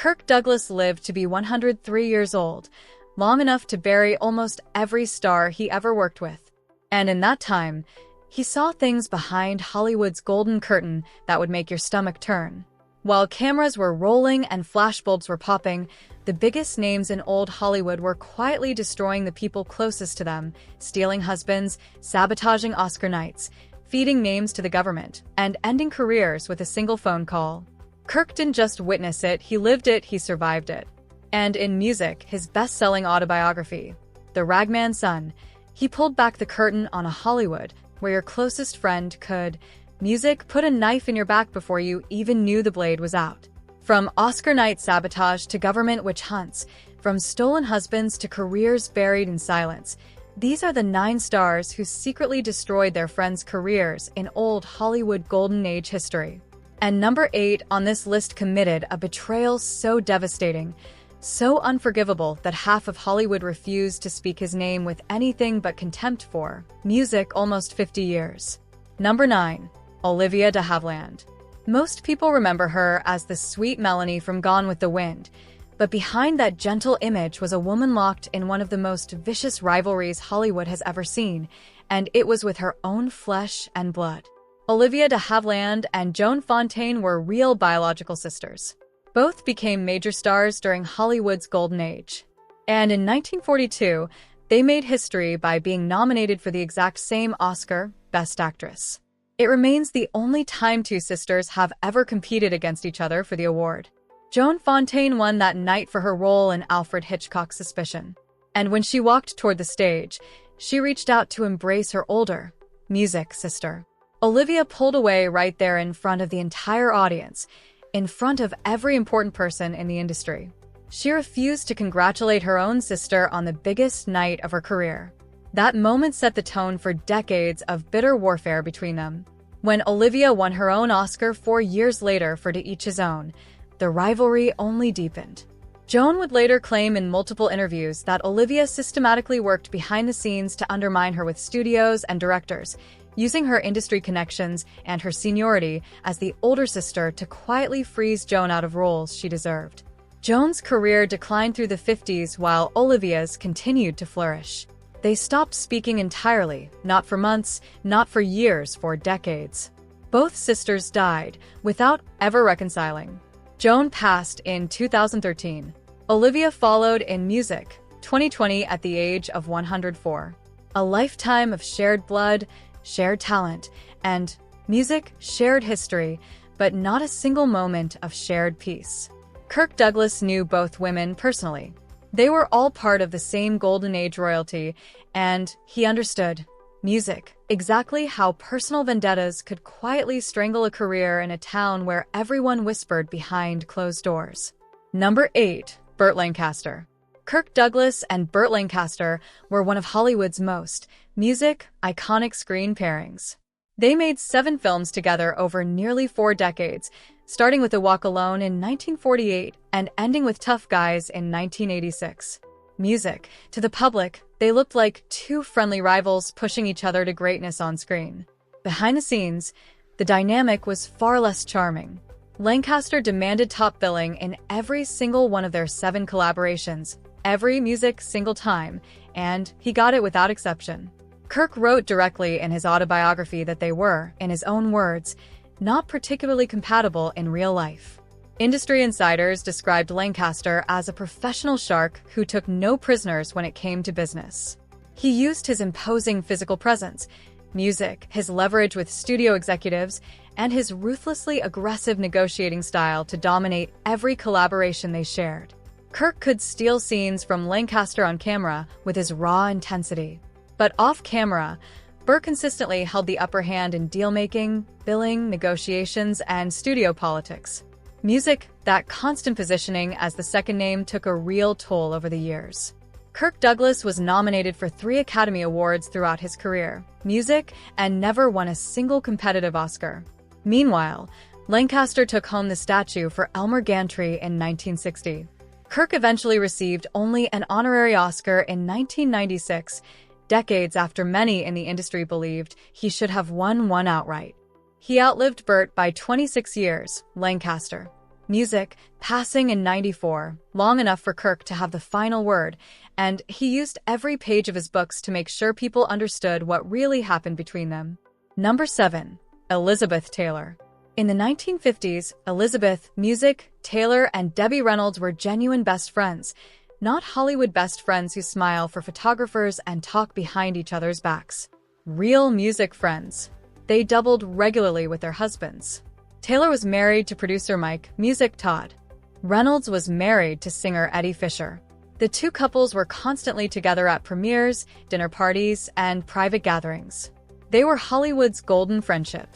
Kirk Douglas lived to be 103 years old, long enough to bury almost every star he ever worked with. And in that time, he saw things behind Hollywood's golden curtain that would make your stomach turn. While cameras were rolling and flashbulbs were popping, the biggest names in old Hollywood were quietly destroying the people closest to them, stealing husbands, sabotaging Oscar nights, feeding names to the government, and ending careers with a single phone call. Kirk didn't just witness it, he lived it, he survived it. And in music, his best-selling autobiography, The Ragman's Son, he pulled back the curtain on a Hollywood where your closest friend could, music, put a knife in your back before you even knew the blade was out. From Oscar night sabotage to government witch hunts, from stolen husbands to careers buried in silence, these are the 9 stars who secretly destroyed their friends' careers in old Hollywood Golden Age history. And number 8 on this list committed a betrayal so devastating, so unforgivable that half of Hollywood refused to speak his name with anything but contempt for music almost 50 years. Number 9. Elia de Havilland. Most people remember her as the sweet Melanie from Gone with the Wind, but behind that gentle image was a woman locked in one of the most vicious rivalries Hollywood has ever seen, and it was with her own flesh and blood. Elia de Havilland and Joan Fontaine were real biological sisters. Both became major stars during Hollywood's golden age. And in 1942, they made history by being nominated for the exact same Oscar, Best Actress. It remains the only time two sisters have ever competed against each other for the award. Joan Fontaine won that night for her role in Alfred Hitchcock's Suspicion. And when she walked toward the stage, she reached out to embrace her older, music sister. Elia pulled away right there in front of the entire audience, in front of every important person in the industry. She refused to congratulate her own sister on the biggest night of her career. That moment set the tone for decades of bitter warfare between them. When Elia won her own Oscar 4 years later for To Each His Own, the rivalry only deepened. Joan would later claim in multiple interviews that Elia systematically worked behind the scenes to undermine her with studios and directors, using her industry connections and her seniority as the older sister to quietly freeze Joan out of roles she deserved. Joan's career declined through the 50s while Olivia's continued to flourish. They stopped speaking entirely, not for months, not for years, for decades. Both sisters died without ever reconciling. Joan passed in 2013. Elia followed in music, 2020 at the age of 104. A lifetime of shared blood, shared talent, and music, shared history, but not a single moment of shared peace. Kirk Douglas knew both women personally. They were all part of the same Golden Age royalty, and he understood music, exactly how personal vendettas could quietly strangle a career in a town where everyone whispered behind closed doors. Number 8. Burt Lancaster. Kirk Douglas and Burt Lancaster were one of Hollywood's most iconic screen pairings. They made 7 films together over nearly 4 decades, starting with A Walk Alone in 1948 and ending with Tough Guys in 1986. Music. To the public, they looked like 2 friendly rivals pushing each other to greatness on screen. Behind the scenes, the dynamic was far less charming. Lancaster demanded top billing in every single one of their 7 collaborations, every music single time, and he got it without exception. Kirk wrote directly in his autobiography that they were, in his own words, not particularly compatible in real life. Industry insiders described Lancaster as a professional shark who took no prisoners when it came to business. He used his imposing physical presence, music, his leverage with studio executives, and his ruthlessly aggressive negotiating style to dominate every collaboration they shared. Kirk could steal scenes from Lancaster on camera with his raw intensity. But off-camera, Burt consistently held the upper hand in deal-making, billing, negotiations, and studio politics. Music, that constant positioning as the second name, took a real toll over the years. Kirk Douglas was nominated for 3 Academy Awards throughout his career, music, and never won a single competitive Oscar. Meanwhile, Lancaster took home the statue for Elmer Gantry in 1960. Kirk eventually received only an honorary Oscar in 1996, decades after many in the industry believed he should have won one outright. He outlived Burt by 26 years, Lancaster. Music, passing in '94, long enough for Kirk to have the final word, and he used every page of his books to make sure people understood what really happened between them. Number 7. Elizabeth Taylor. In the 1950s, Elizabeth, Music, Taylor, and Debbie Reynolds were genuine best friends, not Hollywood best friends who smile for photographers and talk behind each other's backs. Real music friends. They doubled regularly with their husbands. Taylor was married to producer Mike, Music Todd. Reynolds was married to singer Eddie Fisher. The two couples were constantly together at premieres, dinner parties, and private gatherings. They were Hollywood's golden friendship.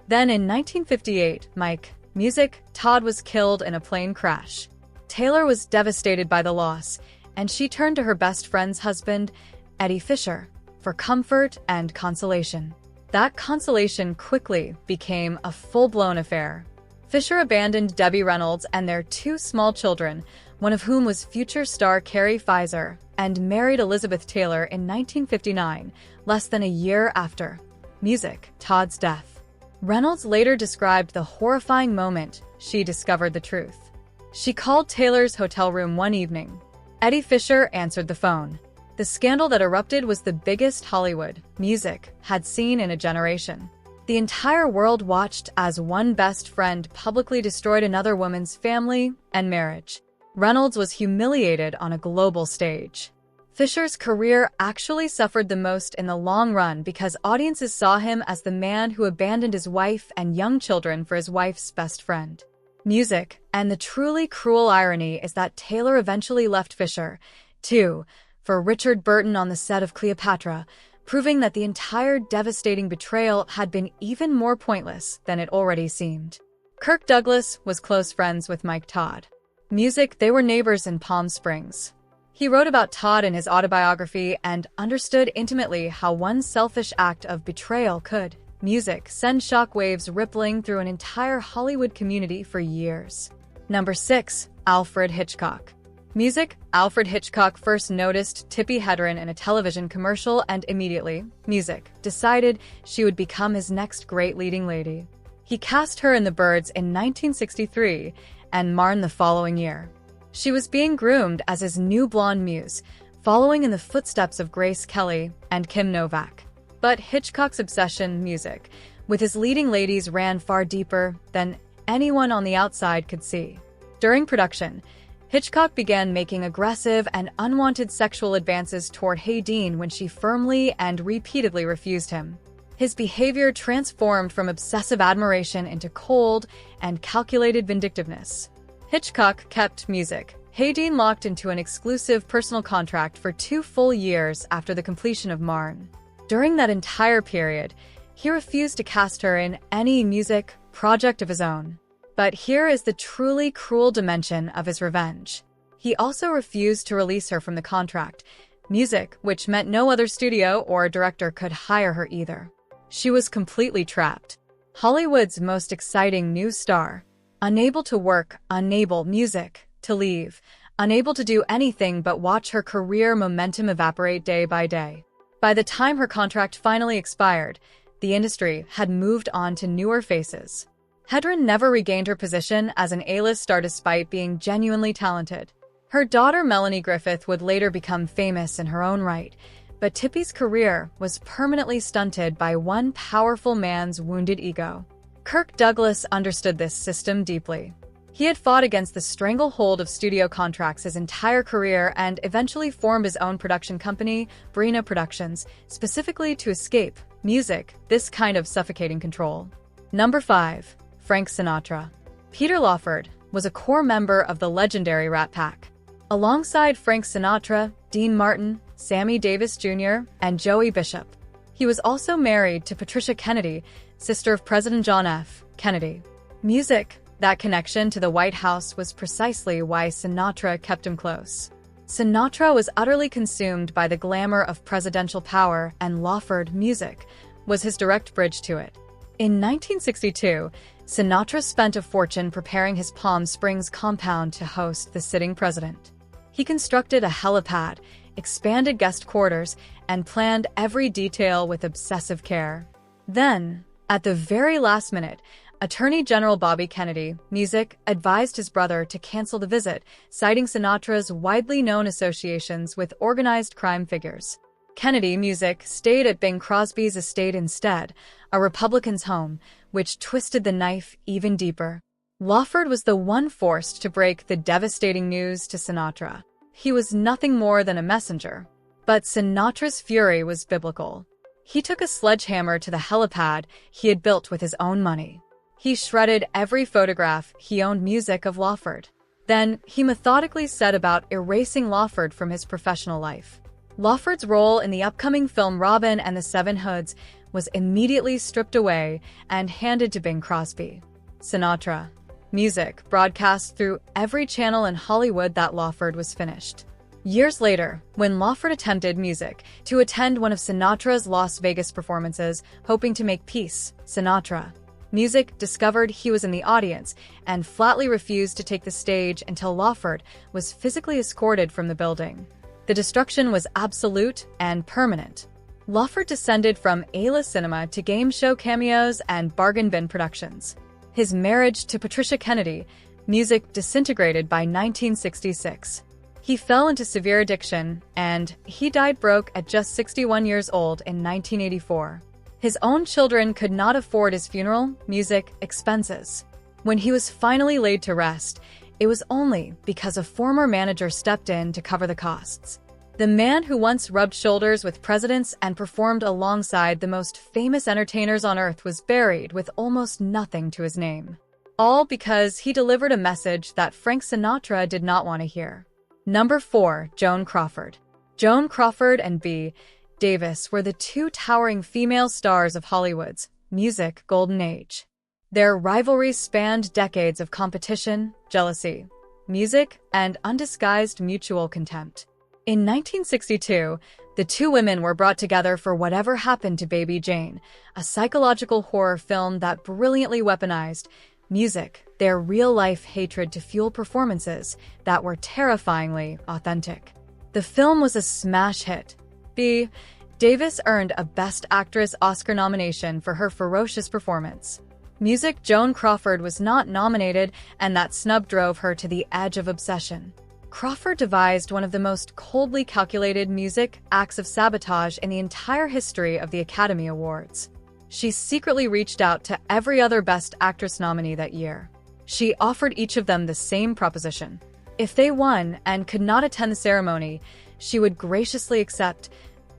Then in 1958, Mike, Music, Todd was killed in a plane crash. Taylor was devastated by the loss, and she turned to her best friend's husband, Eddie Fisher, for comfort and consolation. That consolation quickly became a full-blown affair. Fisher abandoned Debbie Reynolds and their two small children, one of whom was future star Carrie Fisher, and married Elizabeth Taylor in 1959, less than a year after Music, Todd's death. Reynolds later described the horrifying moment she discovered the truth. She called Taylor's hotel room one evening. Eddie Fisher answered the phone. The scandal that erupted was the biggest Hollywood, Music, had seen in a generation. The entire world watched as one best friend publicly destroyed another woman's family and marriage. Reynolds was humiliated on a global stage. Fisher's career actually suffered the most in the long run because audiences saw him as the man who abandoned his wife and young children for his wife's best friend. Music, and the truly cruel irony is that Taylor eventually left Fisher, too, for Richard Burton on the set of Cleopatra, proving that the entire devastating betrayal had been even more pointless than it already seemed. Kirk Douglas was close friends with Mike Todd. Music, they were neighbors in Palm Springs. He wrote about Todd in his autobiography and understood intimately how one selfish act of betrayal could, Music, send shockwaves rippling through an entire Hollywood community for years. Number 6. Alfred Hitchcock. Music, Alfred Hitchcock first noticed Tippi Hedren in a television commercial and immediately, Music, decided she would become his next great leading lady. He cast her in The Birds in 1963 and Marne the following year. She was being groomed as his new blonde muse, following in the footsteps of Grace Kelly and Kim Novak. But Hitchcock's obsession, Music, with his leading ladies ran far deeper than anyone on the outside could see. During production, Hitchcock began making aggressive and unwanted sexual advances toward Hayden when she firmly and repeatedly refused him. His behavior transformed from obsessive admiration into cold and calculated vindictiveness. Hitchcock kept Music, Hayden locked into an exclusive personal contract for 2 full years after the completion of Marne. During that entire period, he refused to cast her in any music project of his own. But here is the truly cruel dimension of his revenge. He also refused to release her from the contract, Music, which meant no other studio or director could hire her either. She was completely trapped. Hollywood's most exciting new star. Unable to work, unable, Music, to leave, unable to do anything but watch her career momentum evaporate day by day. By the time her contract finally expired, the industry had moved on to newer faces. Hedren never regained her position as an A-list star despite being genuinely talented. Her daughter Melanie Griffith would later become famous in her own right, but Tippi's career was permanently stunted by one powerful man's wounded ego. Kirk Douglas understood this system deeply. He had fought against the stranglehold of studio contracts his entire career and eventually formed his own production company, Brina Productions, specifically to escape, Music, this kind of suffocating control. Number 5. Frank Sinatra. Peter Lawford was a core member of the legendary Rat Pack. Alongside Frank Sinatra, Dean Martin, Sammy Davis Jr., and Joey Bishop. He was also married to Patricia Kennedy, sister of President John F. Kennedy. Music, that connection to the White House was precisely why Sinatra kept him close. Sinatra was utterly consumed by the glamour of presidential power, and Lawford, Music, was his direct bridge to it. In 1962, Sinatra spent a fortune preparing his Palm Springs compound to host the sitting president. He constructed a helipad, expanded guest quarters, and planned every detail with obsessive care. Then, at the very last minute, Attorney General Bobby Kennedy, Music, advised his brother to cancel the visit, citing Sinatra's widely known associations with organized crime figures. Kennedy, Music, stayed at Bing Crosby's estate instead, a Republican's home, which twisted the knife even deeper. Lawford was the one forced to break the devastating news to Sinatra. He was nothing more than a messenger. But Sinatra's fury was biblical. He took a sledgehammer to the helipad he had built with his own money. He shredded every photograph he owned Music of Lawford. Then, he methodically set about erasing Lawford from his professional life. Lawford's role in the upcoming film Robin and the Seven Hoods was immediately stripped away and handed to Bing Crosby. Sinatra, Music, broadcast through every channel in Hollywood that Lawford was finished. Years later, when Lawford attempted Music to attend one of Sinatra's Las Vegas performances, hoping to make peace, Sinatra, Music, discovered he was in the audience and flatly refused to take the stage until Lawford was physically escorted from the building. The destruction was absolute and permanent. Lawford descended from A-list cinema to game show cameos and bargain bin productions. His marriage to Patricia Kennedy, Music, disintegrated by 1966. He fell into severe addiction, and he died broke at just 61 years old in 1984. His own children could not afford his funeral, Music, expenses. When he was finally laid to rest, it was only because a former manager stepped in to cover the costs. The man who once rubbed shoulders with presidents and performed alongside the most famous entertainers on earth was buried with almost nothing to his name. All because he delivered a message that Frank Sinatra did not want to hear. Number 4. Joan Crawford. Joan Crawford and B. Davis were the two towering female stars of Hollywood's music golden age. Their rivalry spanned decades of competition, jealousy, music, and undisguised mutual contempt. In 1962, the two women were brought together for Whatever Happened to Baby Jane, a psychological horror film that brilliantly weaponized music, their real-life hatred to fuel performances that were terrifyingly authentic. The film was a smash hit. B. Davis earned a Best Actress Oscar nomination for her ferocious performance. Music, Joan Crawford was not nominated, and that snub drove her to the edge of obsession. Crawford devised one of the most coldly calculated music acts of sabotage in the entire history of the Academy Awards. She secretly reached out to every other Best Actress nominee that year. She offered each of them the same proposition. If they won and could not attend the ceremony, she would graciously accept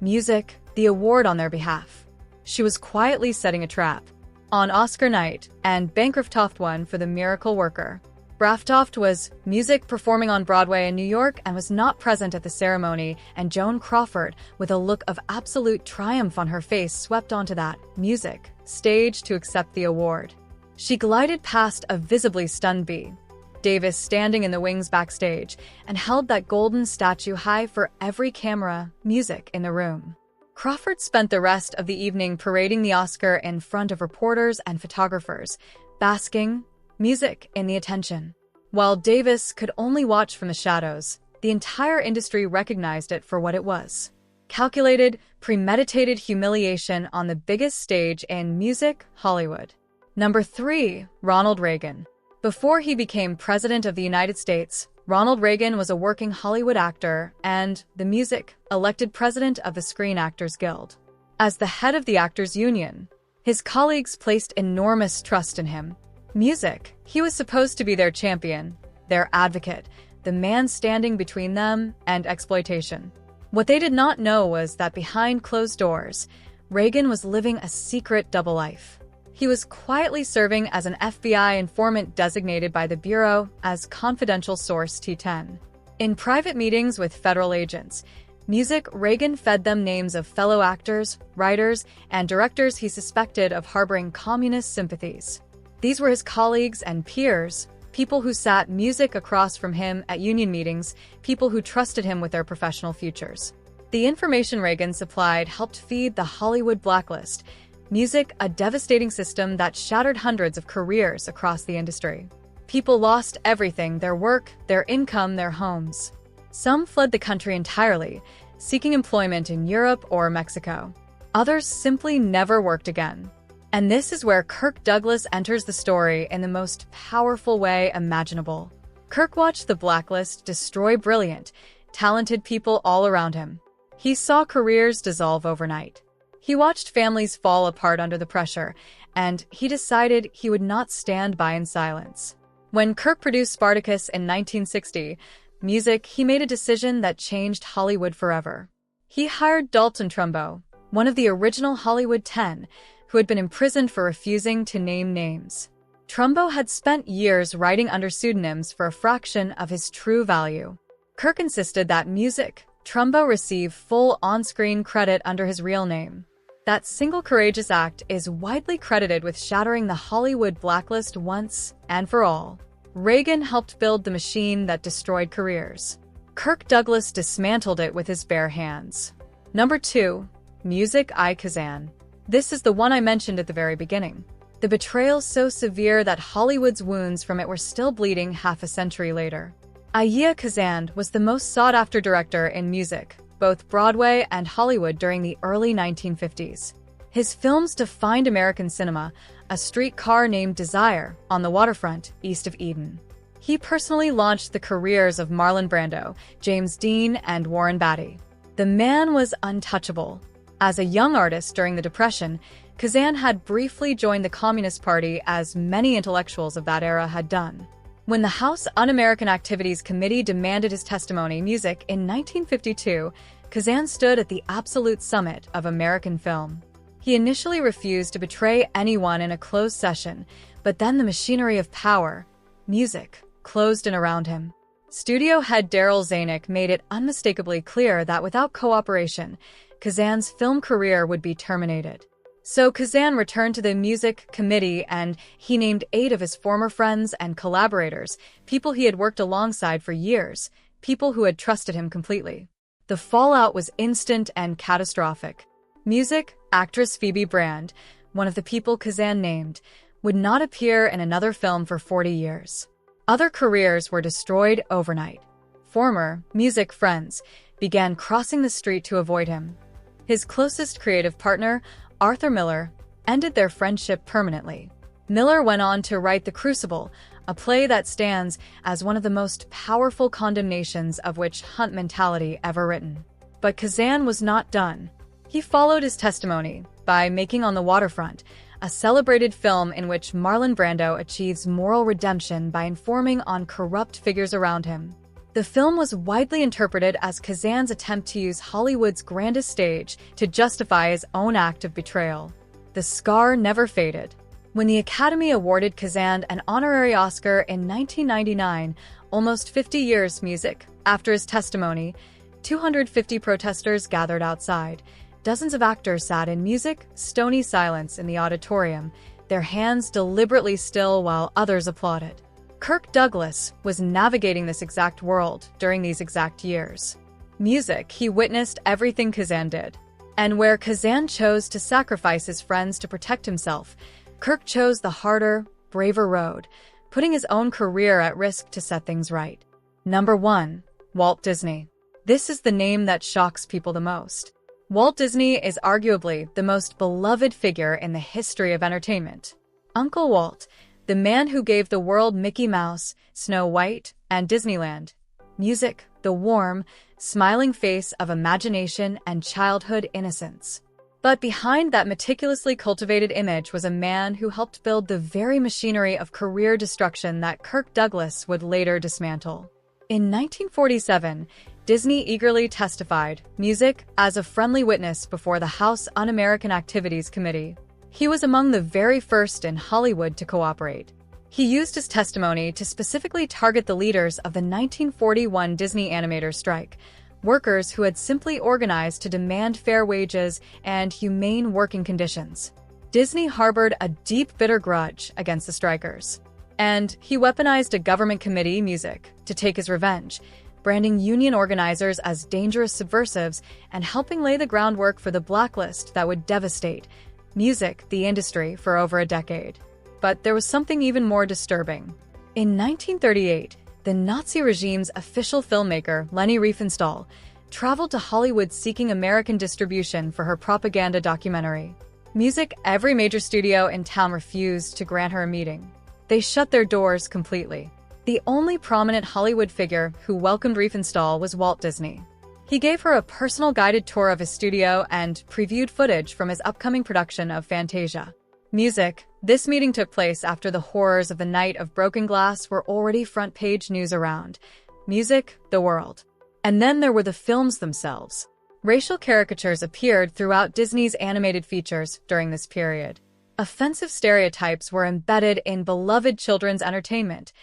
Music, the award on their behalf. She was quietly setting a trap. On Oscar night, and Bancroft won for The Miracle Worker. Braftoft was Music performing on Broadway in New York and was not present at the ceremony, and Joan Crawford, with a look of absolute triumph on her face, swept onto that Music stage to accept the award. She glided past a visibly stunned B. Davis standing in the wings backstage and held that golden statue high for every camera, Music in the room. Crawford spent the rest of the evening parading the Oscar in front of reporters and photographers, basking Music in the attention. While Davis could only watch from the shadows, the entire industry recognized it for what it was. Calculated, premeditated humiliation on the biggest stage in music Hollywood. Number 3. Ronald Reagan. Before he became President of the United States, Ronald Reagan was a working Hollywood actor and, the Music, elected president of the Screen Actors Guild. As the head of the Actors Union, his colleagues placed enormous trust in him. Music, he was supposed to be their champion, their advocate, the man standing between them and exploitation. What they did not know was that behind closed doors, Reagan was living a secret double life. He was quietly serving as an FBI informant designated by the Bureau as Confidential Source T10. In private meetings with federal agents, Music, Reagan fed them names of fellow actors, writers, and directors he suspected of harboring communist sympathies. These were his colleagues and peers, people who sat Music across from him at union meetings, people who trusted him with their professional futures. The information Reagan supplied helped feed the Hollywood blacklist, Music, a devastating system that shattered hundreds of careers across the industry. People lost everything: their work, their income, their homes. Some fled the country entirely, seeking employment in Europe or Mexico. Others simply never worked again. And this is where Kirk Douglas enters the story in the most powerful way imaginable. Kirk watched the blacklist destroy brilliant, talented people all around him. He saw careers dissolve overnight. He watched families fall apart under the pressure, and he decided he would not stand by in silence. When Kirk produced Spartacus in 1960, he made a decision that changed Hollywood forever. He hired Dalton Trumbo, one of the original Hollywood 10, who had been imprisoned for refusing to name names. Trumbo had spent years writing under pseudonyms for a fraction of his true value. Kirk insisted that Trumbo receive full on-screen credit under his real name. That single courageous act is widely credited with shattering the Hollywood blacklist once and for all. Reagan helped build the machine that destroyed careers. Kirk Douglas dismantled it with his bare hands. Number 2. Elia Kazan. This is the one I mentioned at the very beginning. The betrayal so severe that Hollywood's wounds from it were still bleeding half a century later. Elia Kazan was the most sought-after director in music, both Broadway and Hollywood during the early 1950s. His films defined American cinema, A Streetcar Named Desire on the waterfront east of Eden. He personally launched the careers of Marlon Brando, James Dean, and Warren Beatty. The man was untouchable. As a young artist during the Depression, Kazan had briefly joined the Communist Party, as many intellectuals of that era had done. When the House Un-American Activities Committee demanded his testimony in 1952, Kazan stood at the absolute summit of American film. He initially refused to betray anyone in a closed session, but then the machinery of power, music, closed in around him. Studio head Darryl Zanuck made it unmistakably clear that without cooperation, Kazan's film career would be terminated. So Kazan returned to the Music Committee and he named 8 of his former friends and collaborators, people he had worked alongside for years, people who had trusted him completely. The fallout was instant and catastrophic. Actress Phoebe Brand, one of the people Kazan named, would not appear in another film for 40 years. Other careers were destroyed overnight. Former music friends began crossing the street to avoid him. His closest creative partner, Arthur Miller, ended their friendship permanently. Miller went on to write The Crucible, a play that stands as one of the most powerful condemnations of witch hunt mentality ever written. But Kazan was not done. He followed his testimony by making On the Waterfront, a celebrated film in which Marlon Brando achieves moral redemption by informing on corrupt figures around him. The film was widely interpreted as Kazan's attempt to use Hollywood's grandest stage to justify his own act of betrayal. The scar never faded. When the Academy awarded Kazan an honorary Oscar in 1999, almost 50 years after his testimony, 250 protesters gathered outside. Dozens of actors sat in stony silence in the auditorium, their hands deliberately still while others applauded. Kirk Douglas was navigating this exact world during these exact years. He witnessed everything Kazan did. And where Kazan chose to sacrifice his friends to protect himself, Kirk chose the harder, braver road, putting his own career at risk to set things right. Number 1. Walt Disney. This is the name that shocks people the most. Walt Disney is arguably the most beloved figure in the history of entertainment. Uncle Walt, the man who gave the world Mickey Mouse, Snow White, and Disneyland. The warm, smiling face of imagination and childhood innocence. But behind that meticulously cultivated image was a man who helped build the very machinery of career destruction that Kirk Douglas would later dismantle. In 1947, Disney eagerly testified as a friendly witness before the House Un-American Activities Committee. He was among the very first in Hollywood to cooperate. He used his testimony to specifically target the leaders of the 1941 Disney animator strike, workers who had simply organized to demand fair wages and humane working conditions. Disney harbored a deep, bitter grudge against the strikers. And he weaponized a government committee, to take his revenge, branding union organizers as dangerous subversives and helping lay the groundwork for the blacklist that would devastate the industry for over a decade. But there was something even more disturbing. In 1938, the Nazi regime's official filmmaker, Leni Riefenstahl, traveled to Hollywood seeking American distribution for her propaganda documentary. Music, every major studio in town refused to grant her a meeting. They shut their doors completely. The only prominent Hollywood figure who welcomed Riefenstahl was Walt Disney. He gave her a personal guided tour of his studio and previewed footage from his upcoming production of Fantasia. Music, this meeting took place after the horrors of the Night of Broken Glass were already front-page news around. Music, the world. And then there were the films themselves. Racial caricatures appeared throughout Disney's animated features during this period. Offensive stereotypes were embedded in beloved children's entertainment,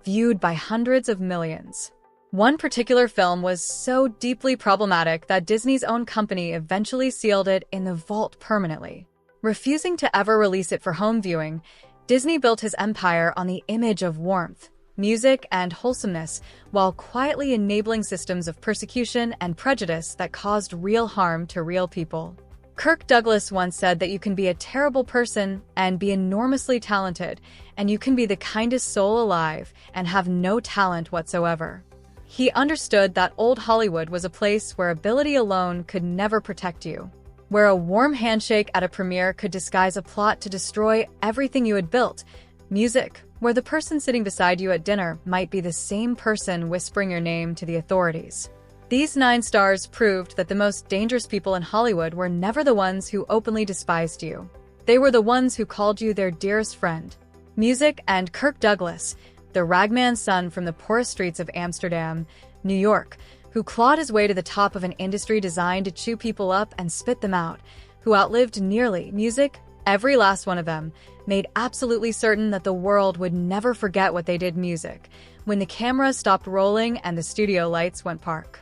viewed by hundreds of millions. One particular film was so deeply problematic that Disney's own company eventually sealed it in the vault permanently. Refusing to ever release it for home viewing, Disney built his empire on the image of warmth, music, and wholesomeness, while quietly enabling systems of persecution and prejudice that caused real harm to real people. Kirk Douglas once said that you can be a terrible person and be enormously talented, and you can be the kindest soul alive and have no talent whatsoever. He understood that old Hollywood was a place where ability alone could never protect you, where a warm handshake at a premiere could disguise a plot to destroy everything you had built. Music, where the person sitting beside you at dinner might be the same person whispering your name to the authorities. These 9 stars proved that the most dangerous people in Hollywood were never the ones who openly despised you. They were the ones who called you their dearest friend. Music and Kirk Douglas, the ragman son from the poorest streets of Amsterdam, New York, who clawed his way to the top of an industry designed to chew people up and spit them out, who outlived nearly Music, every last one of them, made absolutely certain that the world would never forget what they did. Music, when the camera stopped rolling and the studio lights went dark.